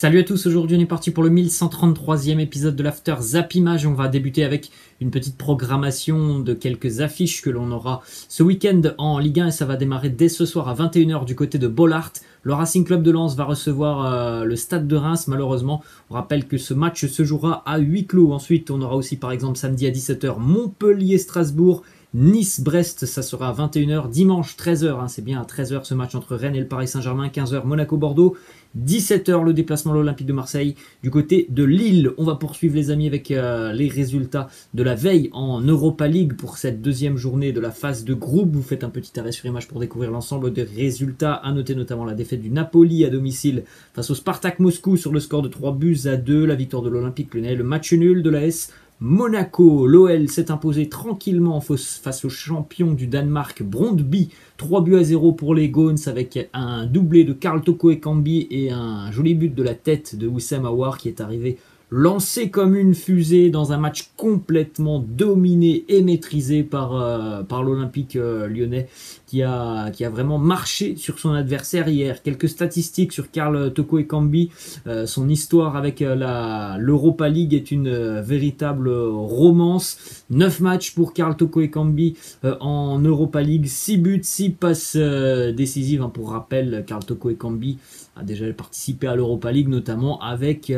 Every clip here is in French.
Salut à tous, aujourd'hui on est parti pour le 1133e épisode de l'After Zap Image. On va débuter avec une petite programmation de quelques affiches que l'on aura ce week-end en Ligue 1 et ça va démarrer dès ce soir à 21 h du côté de Bollaert. Le Racing Club de Lens va recevoir le Stade de Reims malheureusement. On rappelle que ce match se jouera à huis clos. Ensuite on aura aussi par exemple samedi à 17 h Montpellier-Strasbourg. Nice-Brest, ça sera à 21 h. Dimanche 13 h, c'est bien à 13 h ce match entre Rennes et le Paris Saint-Germain. 15 h Monaco-Bordeaux. 17 h le déplacement à l'Olympique de Marseille du côté de Lille. On va poursuivre les amis avec les résultats de la veille en Europa League pour cette deuxième journée de la phase de groupe. Vous faites un petit arrêt sur image pour découvrir l'ensemble des résultats. À noter notamment la défaite du Napoli à domicile face au Spartak Moscou sur le score de 3-2, la victoire de l'Olympique Lyonnais, le match nul de l'AS Monaco. L'OL s'est imposé tranquillement face au champion du Danemark, Brøndby. 3-0 pour les Gaunes avec un doublé de Karl Toko Ekambi et un joli but de la tête de Wissam Aouar qui est arrivé lancé comme une fusée dans un match complètement dominé et maîtrisé par l'Olympique lyonnais qui a vraiment marché sur son adversaire hier. Quelques statistiques sur Karl Toko Ekambi. Son histoire avec l'Europa League est une véritable romance. 9 matchs pour Karl Toko Ekambi en Europa League, 6 buts, 6 passes décisives. Pour rappel, Karl Toko Ekambi a déjà participé à l'Europa League, notamment avec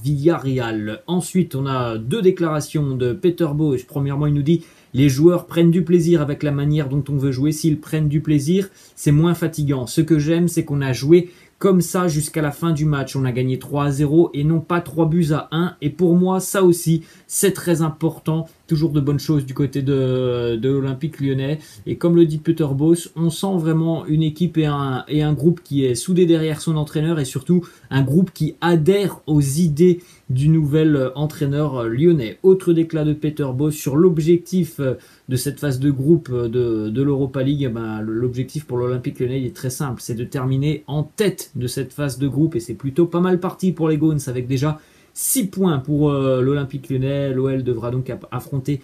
Villarreal. Ensuite, on a deux déclarations de Peter Bosz. Premièrement, il nous dit « Les joueurs prennent du plaisir avec la manière dont on veut jouer. S'ils prennent du plaisir, c'est moins fatigant. Ce que j'aime, c'est qu'on a joué comme ça jusqu'à la fin du match. On a gagné 3-0 et non pas 3-1. Et pour moi, ça aussi, c'est très important. Toujours de bonnes choses du côté de l'Olympique lyonnais. Et comme le dit Peter Bosz, on sent vraiment une équipe et un groupe qui est soudé derrière son entraîneur et surtout un groupe qui adhère aux idées du nouvel entraîneur lyonnais. Autre déclat de Peter Bosz sur l'objectif de cette phase de groupe de l'Europa League. L'objectif pour l'Olympique lyonnais est très simple, c'est de terminer en tête de cette phase de groupe et c'est plutôt pas mal parti pour les Gaunes avec déjà 6 points pour l'Olympique lyonnais. L'OL devra donc affronter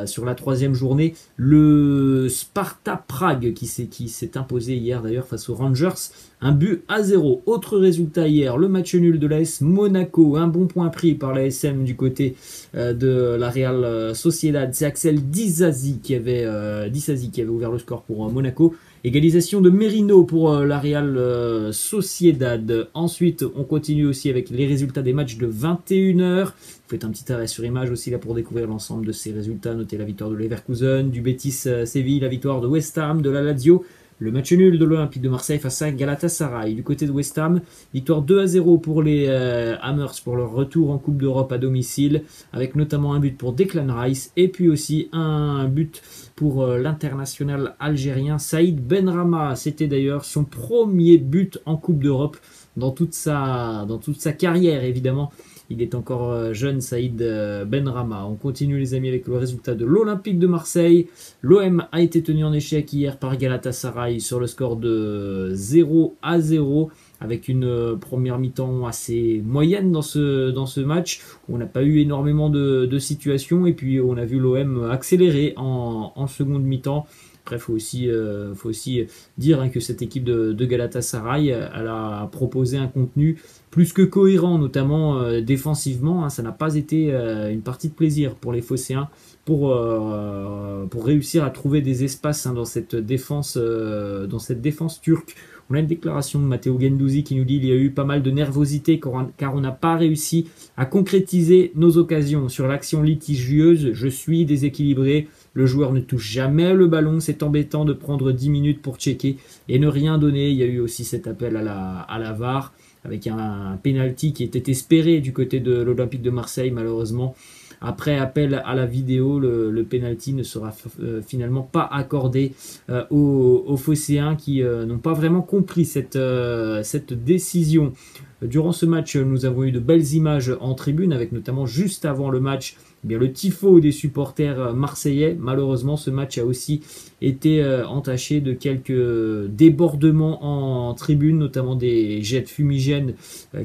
sur la 3e journée le Sparta Prague qui s'est imposé hier d'ailleurs face aux Rangers. 1-0. Autre résultat hier, le match nul de l'AS Monaco. Un bon point pris par l'ASM du côté de la Real Sociedad. C'est Axel Disasi qui avait ouvert le score pour Monaco. Égalisation de Merino pour la Real Sociedad. Ensuite, on continue aussi avec les résultats des matchs de 21 h. Vous faites un petit arrêt sur image aussi là pour découvrir l'ensemble de ces résultats. Notez la victoire de Leverkusen, du Betis Séville, la victoire de West Ham, de la Lazio. Le match nul de l'Olympique de Marseille face à Galatasaray. Du côté de West Ham, victoire 2-0 pour les Hammers pour leur retour en Coupe d'Europe à domicile, avec notamment un but pour Declan Rice et puis aussi un but pour l'international algérien Saïd Benrahma. C'était d'ailleurs son premier but en Coupe d'Europe dans toute sa carrière évidemment. Il est encore jeune, Saïd Benrahma. On continue les amis avec le résultat de l'Olympique de Marseille. L'OM a été tenu en échec hier par Galatasaray sur le score de 0-0 avec une première mi-temps assez moyenne dans ce match. On n'a pas eu énormément de situations et puis on a vu l'OM accélérer en seconde mi-temps. Après, faut aussi dire que cette équipe de Galatasaray, elle a proposé un contenu plus que cohérent, notamment défensivement. Ça n'a pas été une partie de plaisir pour les Phocéens pour réussir à trouver des espaces dans cette défense turque. On a une déclaration de Matteo Guendouzi qui nous dit qu'il y a eu pas mal de nervosité car on n'a pas réussi à concrétiser nos occasions. Sur l'action litigieuse, je suis déséquilibré. Le joueur ne touche jamais le ballon. C'est embêtant de prendre 10 minutes pour checker et ne rien donner. Il y a eu aussi cet appel à la VAR avec un penalty qui était espéré du côté de l'Olympique de Marseille. Malheureusement, après appel à la vidéo, le penalty ne sera finalement pas accordé aux Phocéens qui n'ont pas vraiment compris cette décision. Durant ce match, nous avons eu de belles images en tribune avec notamment juste avant le match eh bien, le tifo des supporters marseillais. Malheureusement, ce match a aussi été entaché de quelques débordements en tribune, notamment des jets de fumigène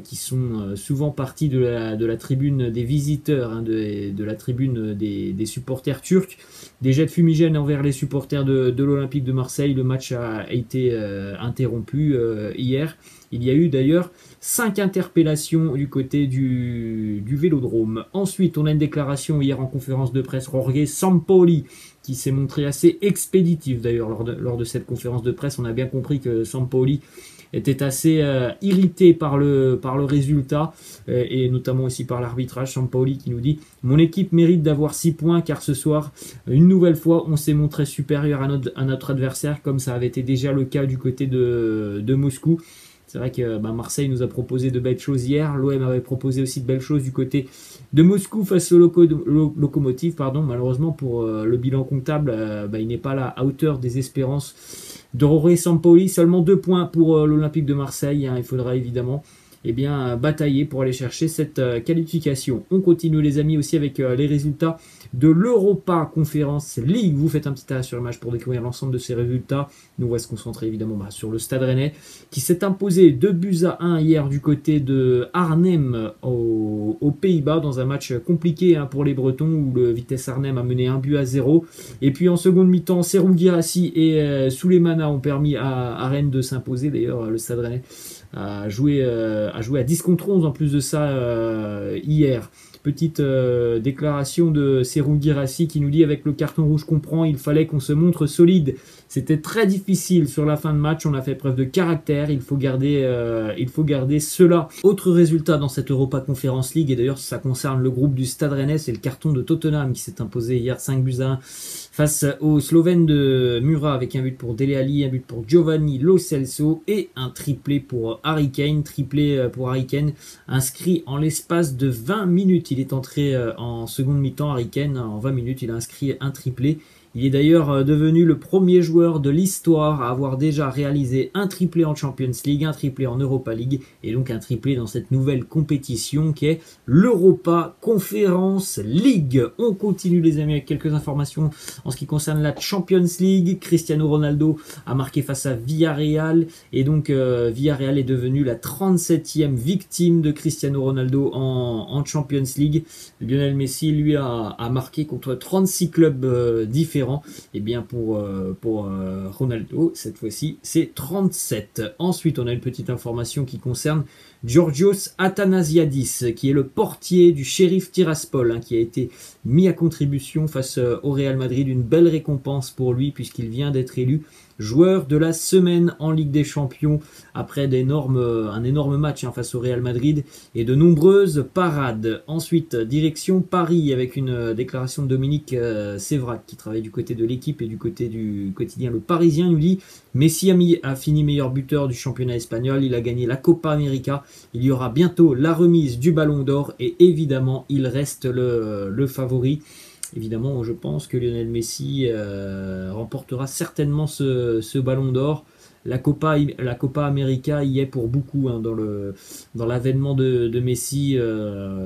qui sont souvent partis de la tribune des visiteurs, hein, de la tribune des supporters turcs. Des jets de fumigène envers les supporters de l'Olympique de Marseille. Le match a été interrompu hier. Il y a eu d'ailleurs 5 interpellations du côté du Vélodrome. Ensuite, on a une déclaration hier en conférence de presse, Jorge Sampaoli, qui s'est montré assez expéditif d'ailleurs lors de cette conférence de presse. On a bien compris que Sampaoli était assez irrité par le résultat et notamment aussi par l'arbitrage. Sampaoli qui nous dit « Mon équipe mérite d'avoir 6 points car ce soir, une nouvelle fois, on s'est montré supérieur à notre adversaire comme ça avait été déjà le cas du côté de Moscou. » C'est vrai que Marseille nous a proposé de belles choses hier. L'OM avait proposé aussi de belles choses du côté de Moscou face au Lokomotiv. Malheureusement, pour le bilan comptable, il n'est pas là à hauteur des espérances de Jorge Sampaoli. Seulement 2 points pour l'Olympique de Marseille. Hein. Il faudra évidemment batailler pour aller chercher cette qualification. On continue les amis aussi avec les résultats de l'Europa Conference League. Vous faites un petit arrêt sur l'image pour découvrir l'ensemble de ces résultats. Nous, on va se concentrer évidemment sur le Stade Rennais qui s'est imposé 2-1 hier du côté de Arnhem aux Pays-Bas dans un match compliqué pour les Bretons où le Vitesse Arnhem a mené 1-0. Et puis en seconde mi-temps, Serhou Guirassy et Souleymana ont permis à Rennes de s'imposer. D'ailleurs, le Stade Rennais a joué à 10 contre 11 en plus de ça hier. Petite déclaration de Serhou Guirassy qui nous dit avec le carton rouge qu'on prend, il fallait qu'on se montre solide. C'était très difficile sur la fin de match, on a fait preuve de caractère, il faut garder cela. Autre résultat dans cette Europa Conference League, et d'ailleurs ça concerne le groupe du Stade Rennais, c'est le carton de Tottenham qui s'est imposé hier 5-1 face aux Slovènes de Murat avec un but pour Dele Alli, un but pour Giovanni Lo Celso et un triplé pour Harry Kane. Triplé pour Harry Kane inscrit en l'espace de 20 minutes. Il est entré en seconde mi-temps, Harry Kane, en 20 minutes, il a inscrit un triplé. Il est d'ailleurs devenu le premier joueur de l'histoire à avoir déjà réalisé un triplé en Champions League, un triplé en Europa League et donc un triplé dans cette nouvelle compétition qui est l'Europa Conference League. On continue les amis avec quelques informations en ce qui concerne la Champions League. Cristiano Ronaldo a marqué face à Villarreal et donc Villarreal est devenu la 37e victime de Cristiano Ronaldo en Champions League. Lionel Messi lui a marqué contre 36 clubs différents. Et bien pour Ronaldo, cette fois-ci, c'est 37. Ensuite, on a une petite information qui concerne Georgios Athanasiadis, qui est le portier du Sheriff Tiraspol, qui a été mis à contribution face au Real Madrid. Une belle récompense pour lui, puisqu'il vient d'être élu joueur de la semaine en Ligue des Champions après un énorme match face au Real Madrid et de nombreuses parades. Ensuite, direction Paris avec une déclaration de Dominique Sévrac qui travaille du côté de l'équipe et du côté du quotidien Le Parisien. Nous dit Messi a fini meilleur buteur du championnat espagnol, il a gagné la Copa América, il y aura bientôt la remise du Ballon d'Or et évidemment il reste le favori. Évidemment, je pense que Lionel Messi remportera certainement ce Ballon d'Or. La Copa América y est pour beaucoup dans l'avènement de Messi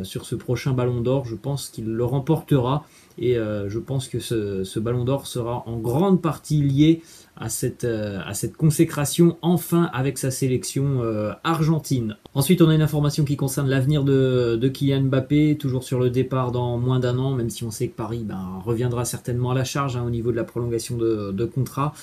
sur ce prochain Ballon d'Or. Je pense qu'il le remportera et je pense que ce Ballon d'Or sera en grande partie lié à cette consécration enfin avec sa sélection argentine. Ensuite, on a une information qui concerne l'avenir de Kylian Mbappé, toujours sur le départ dans moins d'1 an, même si on sait que Paris reviendra certainement à la charge au niveau de la prolongation de contrat.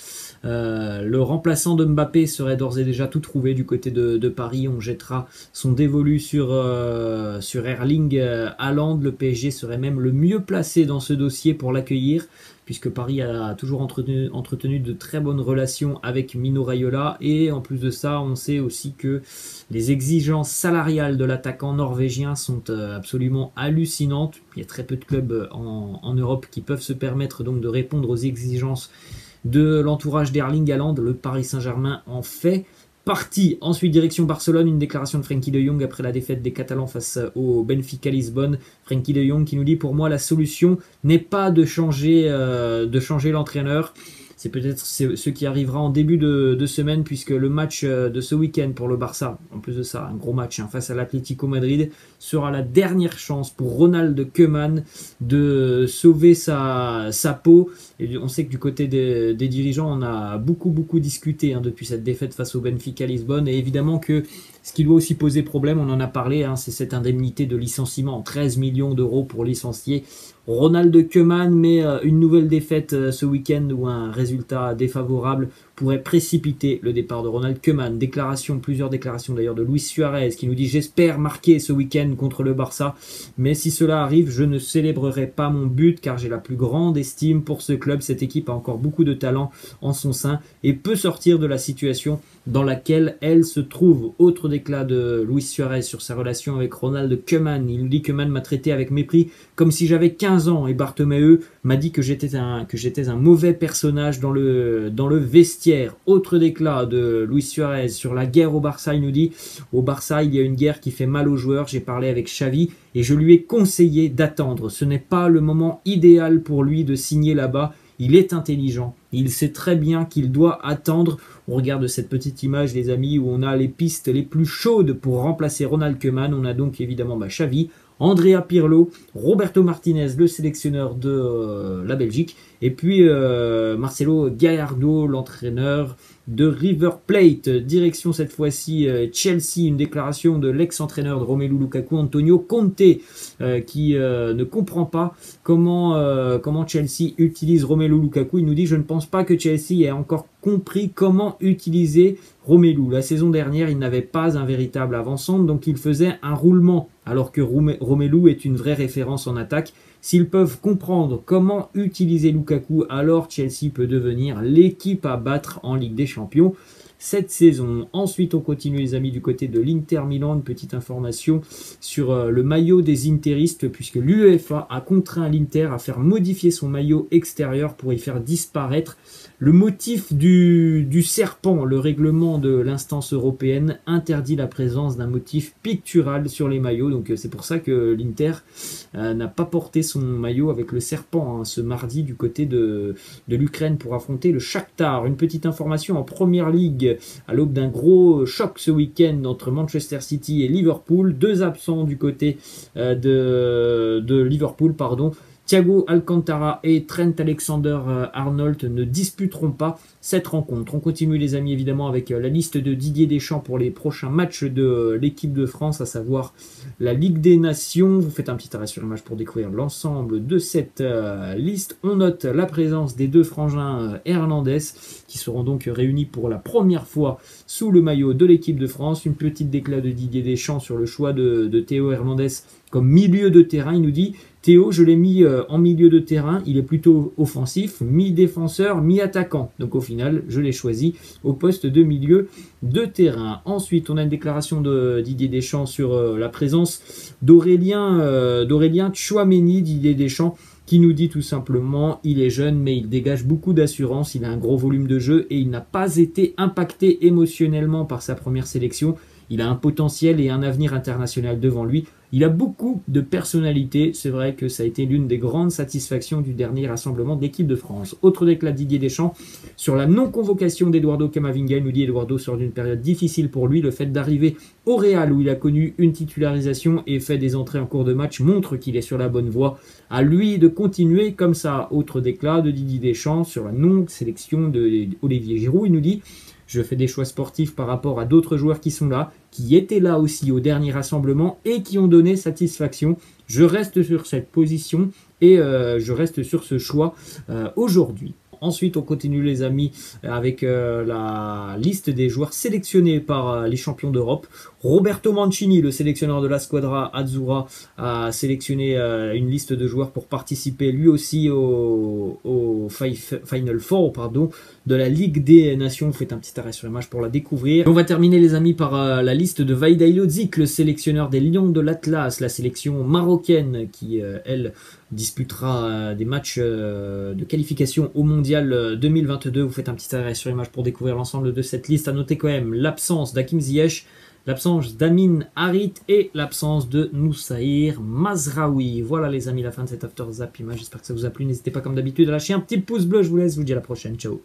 Le remplaçant de Mbappé serait d'ores et déjà tout trouvé du côté de Paris. On jettera son dévolu sur Erling Haaland. Le PSG serait même le mieux placé dans ce dossier pour l'accueillir, puisque Paris a toujours entretenu de très bonnes relations avec Mino Raiola. Et en plus de ça, on sait aussi que les exigences salariales de l'attaquant norvégien sont absolument hallucinantes. Il y a très peu de clubs en Europe qui peuvent se permettre donc de répondre aux exigences de l'entourage d'Erling Haaland. Le Paris Saint-Germain en fait partie. Ensuite, direction Barcelone, une déclaration de Frenkie de Jong après la défaite des Catalans face au Benfica Lisbonne. Frenkie de Jong qui nous dit « Pour moi, la solution n'est pas de changer l'entraîneur. c'est peut-être ce qui arrivera en début de semaine, puisque le match de ce week-end pour le Barça, en plus de ça, un gros match face à l'Atlético Madrid, sera la dernière chance pour Ronald Koeman de sauver sa peau. Et on sait que du côté des dirigeants, on a beaucoup discuté depuis cette défaite face au Benfica Lisbonne, et évidemment que ce qui doit aussi poser problème, on en a parlé, c'est cette indemnité de licenciement, 13 millions d'euros pour licencier Ronald Koeman, mais une nouvelle défaite ce week-end ou un résultat défavorable pourrait précipiter le départ de Ronald Koeman. Plusieurs déclarations d'ailleurs de Luis Suarez qui nous dit « J'espère marquer ce week-end contre le Barça, mais si cela arrive, je ne célébrerai pas mon but car j'ai la plus grande estime pour ce club. Cette équipe a encore beaucoup de talent en son sein et peut sortir de la situation dans laquelle elle se trouve. » Autre déclat de Luis Suarez sur sa relation avec Ronald Koeman. Il nous dit « Koeman m'a traité avec mépris comme si j'avais 15 ans et Bartomeu m'a dit que j'étais un mauvais personnage dans le vestiaire. » Autre déclat de Luis Suarez sur la guerre au Barça. Il nous dit « Au Barça, il y a une guerre qui fait mal aux joueurs. J'ai parlé avec Xavi et je lui ai conseillé d'attendre. Ce n'est pas le moment idéal pour lui de signer là-bas. Il est intelligent. Il sait très bien qu'il doit attendre. » On regarde cette petite image, les amis, où on a les pistes les plus chaudes pour remplacer Ronald Koeman. On a donc évidemment Xavi, Andrea Pirlo, Roberto Martinez, le sélectionneur de la Belgique, et puis Marcelo Gallardo, l'entraîneur de River Plate. Direction cette fois-ci Chelsea, une déclaration de l'ex-entraîneur de Romelu Lukaku, Antonio Conte, qui ne comprend pas comment Chelsea utilise Romelu Lukaku. Il nous dit « Je ne pense pas que Chelsea ait encore compris comment utiliser Romelu. La saison dernière, il n'avait pas un véritable avant-centre, donc il faisait un roulement, alors que Romelu est une vraie référence en attaque. S'ils peuvent comprendre comment utiliser Lukaku, alors Chelsea peut devenir l'équipe à battre en Ligue des Champions cette saison. » Ensuite, on continue les amis du côté de l'Inter Milan. Une petite information sur le maillot des interistes, puisque l'UEFA a contraint l'Inter à faire modifier son maillot extérieur pour y faire disparaître le motif du serpent. Le règlement de l'instance européenne interdit la présence d'un motif pictural sur les maillots. Donc c'est pour ça que l'Inter n'a pas porté son maillot avec le serpent ce mardi du côté de l'Ukraine pour affronter le Shakhtar. Une petite information en Première Ligue à l'aube d'un gros choc ce week-end entre Manchester City et Liverpool. 2 absents du côté de Liverpool, pardon. Thiago Alcantara et Trent Alexander-Arnold ne disputeront pas cette rencontre. On continue les amis évidemment avec la liste de Didier Deschamps pour les prochains matchs de l'équipe de France, à savoir la Ligue des Nations. Vous faites un petit arrêt sur l'image pour découvrir l'ensemble de cette liste. On note la présence des 2 frangins Hernandez qui seront donc réunis pour la première fois sous le maillot de l'équipe de France. Une petite déclat de Didier Deschamps sur le choix de Théo Hernandez comme milieu de terrain. Il nous dit « Théo, je l'ai mis en milieu de terrain, il est plutôt offensif, mi-défenseur, mi-attaquant. Donc au final, je l'ai choisi au poste de milieu de terrain. » Ensuite, on a une déclaration de Didier Deschamps sur la présence d'Aurélien Tchouaméni. Didier Deschamps qui nous dit tout simplement « Il est jeune, mais il dégage beaucoup d'assurance, il a un gros volume de jeu et il n'a pas été impacté émotionnellement par sa première sélection. Il a un potentiel et un avenir international devant lui. Il a beaucoup de personnalité. C'est vrai que ça a été l'une des grandes satisfactions du dernier rassemblement de l'équipe de France. » Autre déclat de Didier Deschamps sur la non-convocation d'Eduardo Camavinga. Il nous dit Eduardo sort d'une période difficile pour lui. Le fait d'arriver au Real où il a connu une titularisation et fait des entrées en cours de match montre qu'il est sur la bonne voie. À lui de continuer comme ça. Autre déclat de Didier Deschamps sur la non-sélection d'Olivier Giroud. Il nous dit je fais des choix sportifs par rapport à d'autres joueurs qui sont là, qui étaient là aussi au dernier rassemblement et qui ont donné satisfaction. Je reste sur cette position et je reste sur ce choix aujourd'hui. Ensuite, on continue les amis avec la liste des joueurs sélectionnés par les champions d'Europe. Roberto Mancini, le sélectionneur de la Squadra Azzurra, a sélectionné une liste de joueurs pour participer lui aussi au Final Four de la Ligue des Nations. Faites un petit arrêt sur l'image pour la découvrir. On va terminer les amis par la liste de Vahid Halilhodžić, le sélectionneur des Lions de l'Atlas, la sélection marocaine qui, elle, disputera des matchs de qualification au Mondial 2022. Vous faites un petit arrêt sur l'image pour découvrir l'ensemble de cette liste. À noter quand même l'absence d'Hakim Ziyech, l'absence d'Amin Harit et l'absence de Noussair Mazraoui. Voilà les amis, la fin de cet After Zap Image. J'espère que ça vous a plu. N'hésitez pas comme d'habitude à lâcher un petit pouce bleu. Je vous laisse, je vous dis à la prochaine. Ciao.